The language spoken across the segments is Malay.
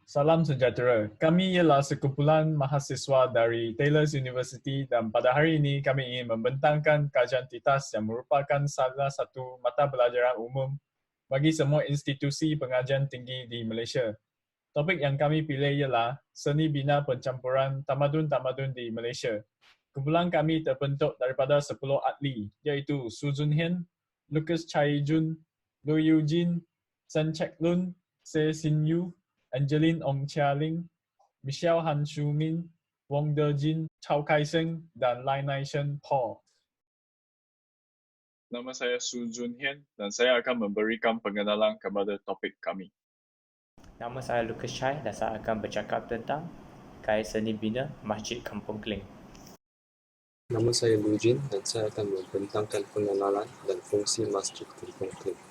Salam sejahtera. Kami ialah sekumpulan mahasiswa dari Taylor's University dan pada hari ini kami ingin membentangkan kajian TITAS yang merupakan salah satu mata pelajaran umum bagi semua institusi pengajian tinggi di Malaysia. Topik yang kami pilih ialah seni bina pencampuran tamadun-tamadun di Malaysia. Kumpulan kami terbentuk daripada 10 ahli iaitu Su Jun Hian, Lucas Chai Jun, Lu Yu Jin, Sen Chek Lun, Se Sin Yu, Angeline Ong Chia Ling, Michelle Han Shu Min, Wong De Jin, Chao Kai Seng, dan Lai Nai Shen Paul. Nama saya Su Jun Hian dan saya akan memberikan pengenalan kepada topik kami. Nama saya Lucas Chai dan saya akan bercakap tentang gaya seni bina Masjid Kampung Kling. Nama saya Lu Jin dan saya akan membentangkan pengenalan dan fungsi Masjid Kampung Kling.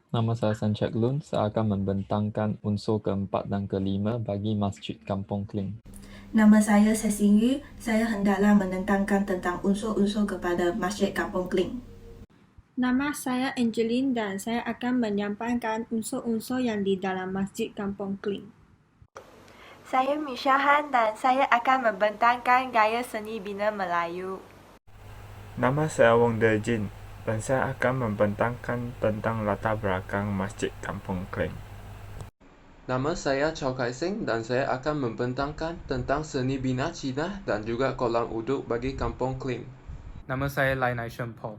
Nama saya Sen Chek Lun, saya akan membentangkan unsur keempat dan kelima bagi Masjid Kampung Kling. Nama saya Se Sin Yu, saya hendaklah menentangkan tentang unsur-unsur kepada Masjid Kampung Kling. Nama saya Angeline dan saya akan menyampaikan unsur-unsur yang di dalam Masjid Kampung Kling. Saya Michelle Han dan saya akan membentangkan gaya seni bina Melayu. Nama saya Wong De Jin dan saya akan membentangkan tentang latar belakang Masjid Kampung Kling. Nama saya Chao Kai Seng dan saya akan membentangkan tentang seni bina Cina dan juga kolam uduk bagi Kampung Kling. Nama saya Lai Nai Shen Paul.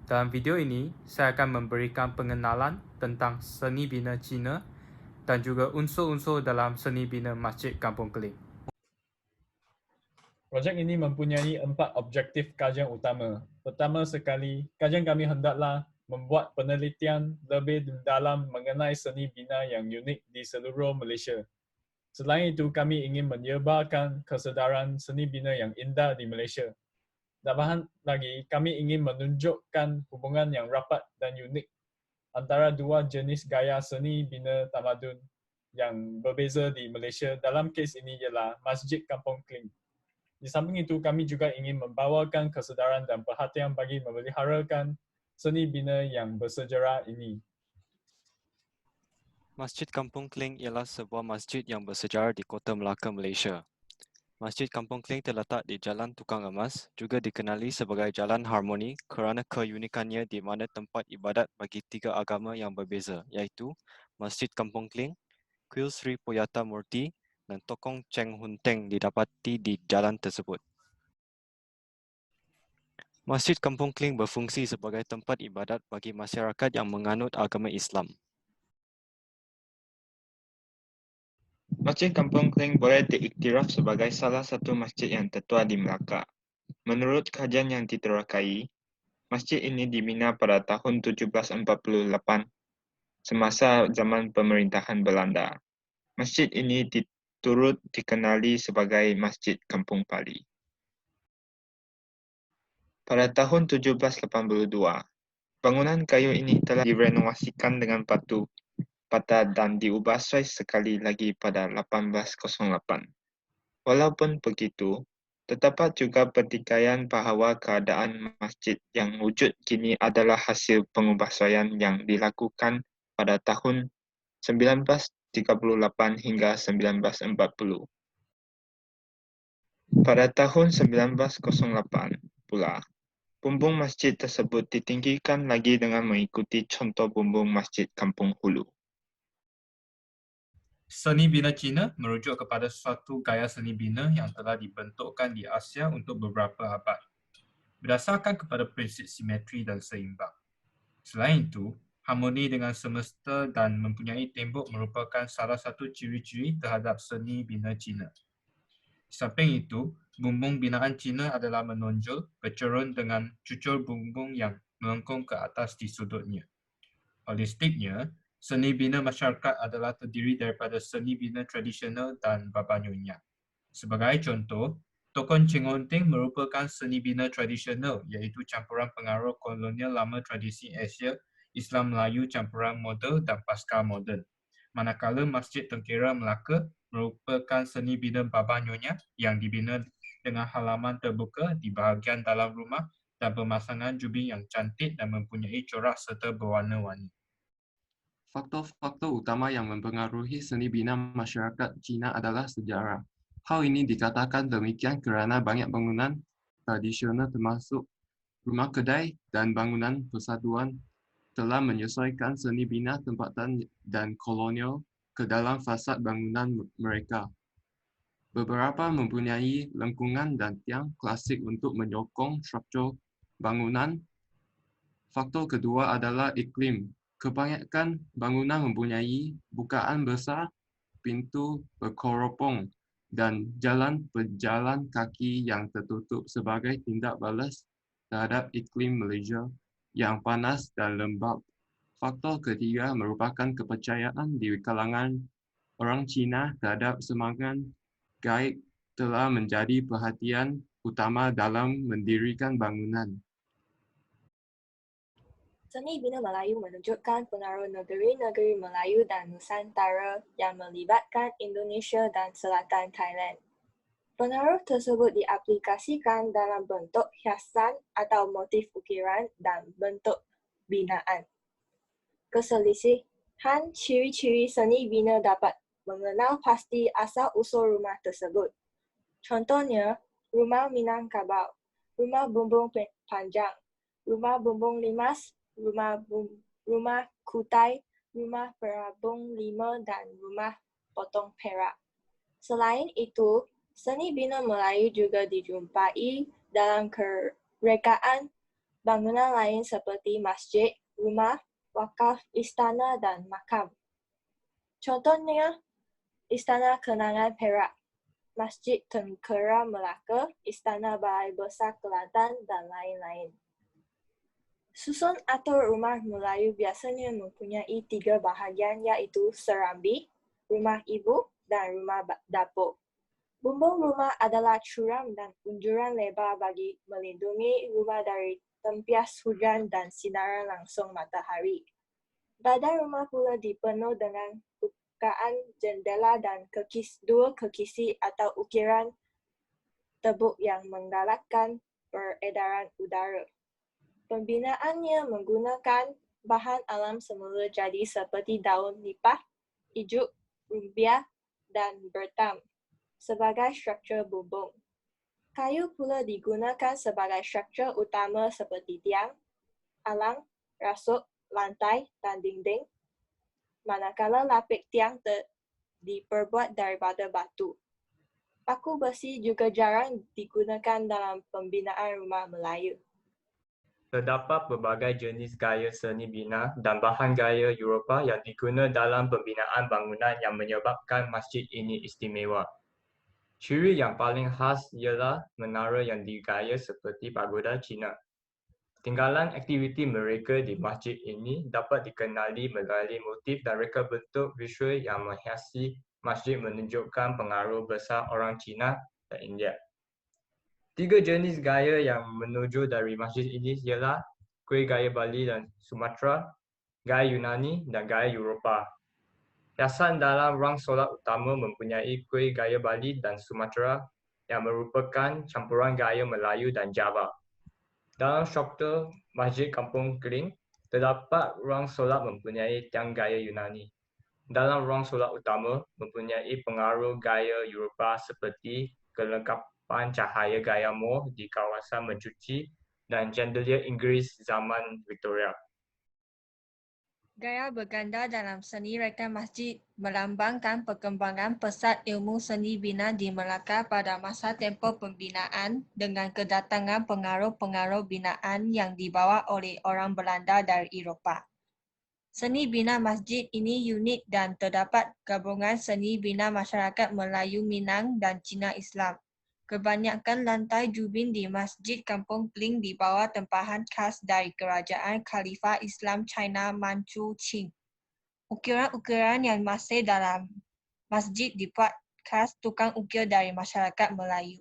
Dalam video ini, saya akan memberikan pengenalan tentang seni bina Cina dan juga unsur-unsur dalam seni bina Masjid Kampung Kling. Projek ini mempunyai 4 objektif kajian utama. Pertama sekali, kajian kami hendaklah membuat penelitian lebih dalam mengenai seni bina yang unik di seluruh Malaysia. Selain itu, kami ingin menyebarkan kesedaran seni bina yang indah di Malaysia. Tambahan lagi, kami ingin menunjukkan hubungan yang rapat dan unik antara dua jenis gaya seni bina tamadun yang berbeza di Malaysia. Dalam kes ini ialah Masjid Kampung Kling. Di samping itu, kami juga ingin membawakan kesedaran dan perhatian bagi memeliharakan seni bina yang bersejarah ini. Masjid Kampung Kling ialah sebuah masjid yang bersejarah di Kota Melaka, Malaysia. Masjid Kampung Kling terletak di Jalan Tukang Emas, juga dikenali sebagai Jalan Harmoni kerana keunikannya di mana tempat ibadat bagi 3 agama yang berbeza, iaitu Masjid Kampung Kling, Kuil Sri Poyata Murti dan Tokong Cheng Hun Teng didapati di jalan tersebut. Masjid Kampung Kling berfungsi sebagai tempat ibadat bagi masyarakat yang menganut agama Islam. Masjid Kampung Kling boleh diiktiraf sebagai salah satu masjid yang tertua di Melaka. Menurut kajian yang diterangkai, masjid ini dibina pada tahun 1748 semasa zaman pemerintahan Belanda. Masjid ini turut dikenali sebagai Masjid Kampung Pali. Pada tahun 1782, bangunan kayu ini telah direnovasikan dengan batu bata dan diubah sekali lagi pada 1808. Walaupun begitu, terdapat juga pertikaian bahawa keadaan masjid yang wujud kini adalah hasil pengubahsaian yang dilakukan pada tahun 1938 hingga 1940. Pada tahun 1908 pula, bumbung masjid tersebut ditinggikan lagi dengan mengikuti contoh bumbung Masjid Kampung Hulu. Seni bina Cina merujuk kepada suatu gaya seni bina yang telah dibentukkan di Asia untuk beberapa abad, berdasarkan kepada prinsip simetri dan seimbang. Selain itu, harmoni dengan semesta dan mempunyai tembok merupakan salah satu ciri-ciri terhadap seni bina Cina. Di samping itu, bumbung binaan Cina adalah menonjol, bercerun dengan cucur bumbung yang melengkung ke atas di sudutnya. Holistiknya, seni bina masyarakat adalah terdiri daripada seni bina tradisional dan babanyonya. Sebagai contoh, Tokon Cheng Hun Teng merupakan seni bina tradisional iaitu campuran pengaruh kolonial lama tradisi Asia, Islam Melayu campuran moden dan pasca moden. Manakala Masjid Tengkera Melaka merupakan seni bina babanyonya yang dibina dengan halaman terbuka di bahagian dalam rumah dan pemasangan jubing yang cantik dan mempunyai corak serta berwarna-warni. Faktor-faktor utama yang mempengaruhi seni bina masyarakat Cina adalah sejarah. Hal ini dikatakan demikian kerana banyak bangunan tradisional termasuk rumah kedai dan bangunan persatuan telah menyesuaikan seni bina tempatan dan kolonial ke dalam fasad bangunan mereka. Beberapa mempunyai lengkungan dan tiang klasik untuk menyokong struktur bangunan. Faktor kedua adalah iklim. Kebanyakan bangunan mempunyai bukaan besar, pintu berkoropong, dan jalan pejalan kaki yang tertutup sebagai tindak balas terhadap iklim Malaysia yang panas dan lembap. Faktor ketiga merupakan kepercayaan di kalangan orang Cina terhadap semangat gaib telah menjadi perhatian utama dalam mendirikan bangunan. Seni bina Melayu menunjukkan pengaruh negeri-negeri Melayu dan Nusantara yang melibatkan Indonesia dan Selatan Thailand. Pengaruh tersebut diaplikasikan dalam bentuk hiasan atau motif ukiran dan bentuk binaan. Keselisihan ciri-ciri seni bina dapat mengenal pasti asal-usul rumah tersebut. Contohnya, rumah Minangkabau, rumah bumbung panjang, rumah bumbung limas, rumah kutai, rumah perabung lima dan rumah potong perak. Selain itu, seni bina Melayu juga dijumpai dalam kerekaan bangunan lain seperti masjid, rumah, wakaf, istana dan makam. Contohnya, Istana Kenangan Perak, Masjid Tengkera Melaka, Istana Balai Besar Kelantan dan lain-lain. Susun atau rumah Melayu biasanya mempunyai 3 bahagian iaitu serambi, rumah ibu, dan rumah dapur. Bumbung rumah adalah curam dan unjuran lebar bagi melindungi rumah dari tempias hujan dan sinaran langsung matahari. Badan rumah pula dipenuh dengan bukaan jendela dan dua kekisi atau ukiran tebuk yang menggalakkan peredaran udara. Pembinaannya menggunakan bahan alam semula jadi seperti daun nipah, ijuk, rumbia, dan bertam sebagai struktur bumbung. Kayu pula digunakan sebagai struktur utama seperti tiang, alang, rasuk, lantai, dan dinding, manakala lapik tiang diperbuat daripada batu. Paku besi juga jarang digunakan dalam pembinaan rumah Melayu. Terdapat berbagai jenis gaya seni bina dan bahan gaya Eropah yang digunakan dalam pembinaan bangunan yang menyebabkan masjid ini istimewa. Ciri yang paling khas ialah menara yang digaya seperti pagoda Cina. Tinggalan aktiviti mereka di masjid ini dapat dikenali melalui motif dan reka bentuk visual yang menghiasi masjid menunjukkan pengaruh besar orang Cina dan India. 3 jenis gaya yang menuju dari masjid ini ialah kuil gaya Bali dan Sumatera, gaya Yunani dan gaya Eropah. Hiasan dalam ruang solat utama mempunyai kuil gaya Bali dan Sumatera yang merupakan campuran gaya Melayu dan Java. Dalam struktur Masjid Kampung Kling, terdapat ruang solat mempunyai tiang gaya Yunani. Dalam ruang solat utama mempunyai pengaruh gaya Eropah seperti kelengkapan cahaya gaya Moor di kawasan mencuci dan chandelier Inggeris zaman Victoria. Gaya berganda dalam seni reka masjid melambangkan perkembangan pesat ilmu seni bina di Melaka pada masa tempoh pembinaan dengan kedatangan pengaruh-pengaruh binaan yang dibawa oleh orang Belanda dari Eropah. Seni bina masjid ini unik dan terdapat gabungan seni bina masyarakat Melayu Minang dan Cina Islam. Kebanyakan lantai jubin di Masjid Kampung Kling di bawah tempahan khas dari Kerajaan Khalifah Islam China Manchu Qing. Ukiran-ukiran yang masih dalam masjid dibuat khas tukang ukir dari masyarakat Melayu.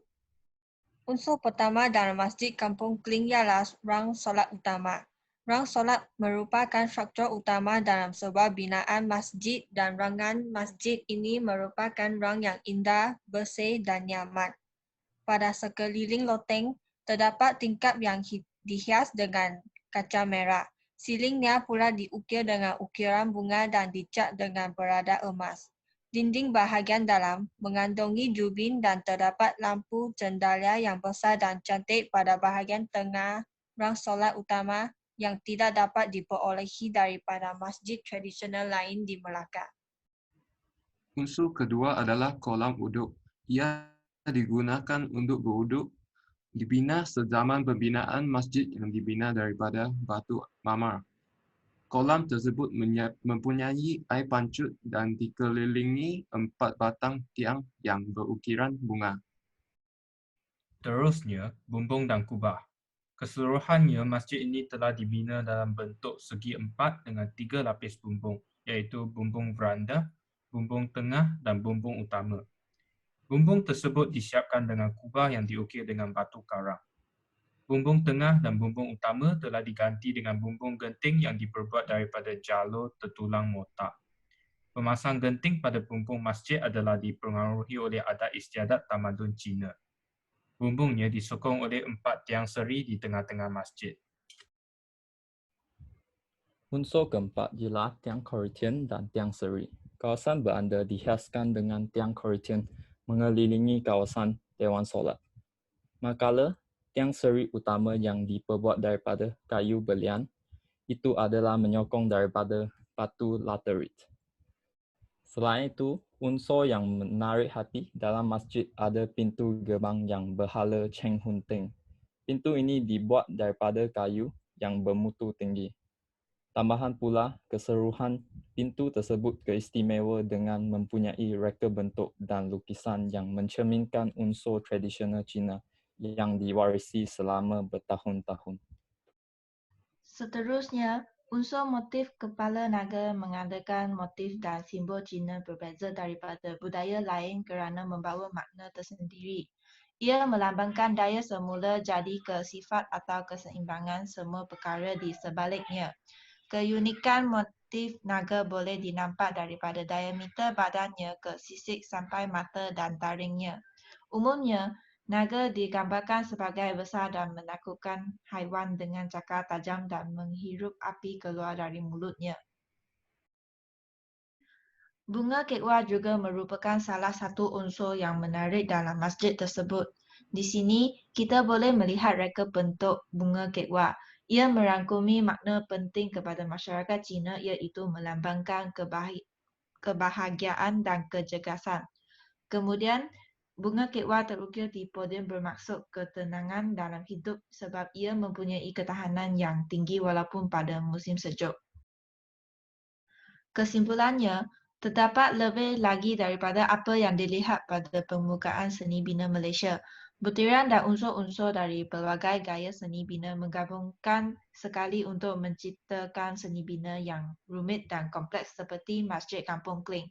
Unsur pertama dalam Masjid Kampung Kling ialah ruang solat utama. Ruang solat merupakan struktur utama dalam sebuah binaan masjid dan ruangan masjid ini merupakan ruang yang indah, bersih dan nyaman. Pada sekeliling loteng, terdapat tingkap yang dihias dengan kaca merah. Silingnya pula diukir dengan ukiran bunga dan dicat dengan berada emas. Dinding bahagian dalam mengandungi jubin dan terdapat lampu cendalia yang besar dan cantik pada bahagian tengah rang solat utama yang tidak dapat diperolehi daripada masjid tradisional lain di Melaka. Unsur kedua adalah kolam uduk. Ia digunakan untuk beruduk. Dibina sezaman pembinaan masjid yang dibina daripada batu mamar. Kolam tersebut mempunyai air pancut dan dikelilingi 4 batang tiang yang berukiran bunga. Terusnya, bumbung dan kubah. Keseluruhannya, masjid ini telah dibina dalam bentuk segi 4 dengan 3 lapis bumbung, iaitu bumbung veranda, bumbung tengah dan bumbung utama. Bumbung tersebut disiapkan dengan kubah yang diukir dengan batu karang. Bumbung tengah dan bumbung utama telah diganti dengan bumbung genting yang diperbuat daripada jalur tertulang mortar. Pemasang genting pada bumbung masjid adalah dipengaruhi oleh adat istiadat tamadun Cina. Bumbungnya disokong oleh 4 tiang seri di tengah-tengah masjid. Unsur keempat ialah tiang Korintian dan tiang seri. Kawasan beranda dihiaskan dengan tiang Korintian mengelilingi kawasan Dewan Solat. Manakala tiang seri utama yang diperbuat daripada kayu belian itu adalah menyokong daripada batu laterit. Selain itu, unsur yang menarik hati dalam masjid ada pintu gerbang yang berhala Cheng Hun Ting. Pintu ini dibuat daripada kayu yang bermutu tinggi. Tambahan pula, keseluruhan pintu tersebut keistimewa dengan mempunyai reka bentuk dan lukisan yang mencerminkan unsur tradisional Cina yang diwarisi selama bertahun-tahun. Seterusnya, unsur motif kepala naga mengadakan motif dan simbol Cina berbeza daripada budaya lain kerana membawa makna tersendiri. Ia melambangkan daya semula jadi ke sifat atau keseimbangan semua perkara di sebaliknya. Keunikan motif naga boleh dinampak daripada diameter badannya ke sisik sampai mata dan taringnya. Umumnya, naga digambarkan sebagai besar dan menakutkan haiwan dengan cakar tajam dan menghirup api keluar dari mulutnya. Bunga kekwa juga merupakan salah satu unsur yang menarik dalam masjid tersebut. Di sini, kita boleh melihat reka bentuk bunga kekwa. Ia merangkumi makna penting kepada masyarakat Cina iaitu melambangkan kebahagiaan dan kecergasan. Kemudian, bunga kekwa terukir di podium bermaksud ketenangan dalam hidup sebab ia mempunyai ketahanan yang tinggi walaupun pada musim sejuk. Kesimpulannya, terdapat lebih lagi daripada apa yang dilihat pada permukaan seni bina Malaysia. Butiran dan unsur-unsur dari pelbagai gaya seni bina menggabungkan sekali untuk menciptakan seni bina yang rumit dan kompleks seperti Masjid Kampung Kling.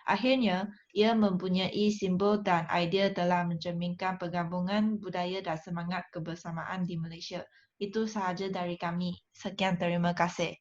Akhirnya, ia mempunyai simbol dan idea telah mencerminkan penggabungan budaya dan semangat kebersamaan di Malaysia. Itu sahaja dari kami. Sekian, terima kasih.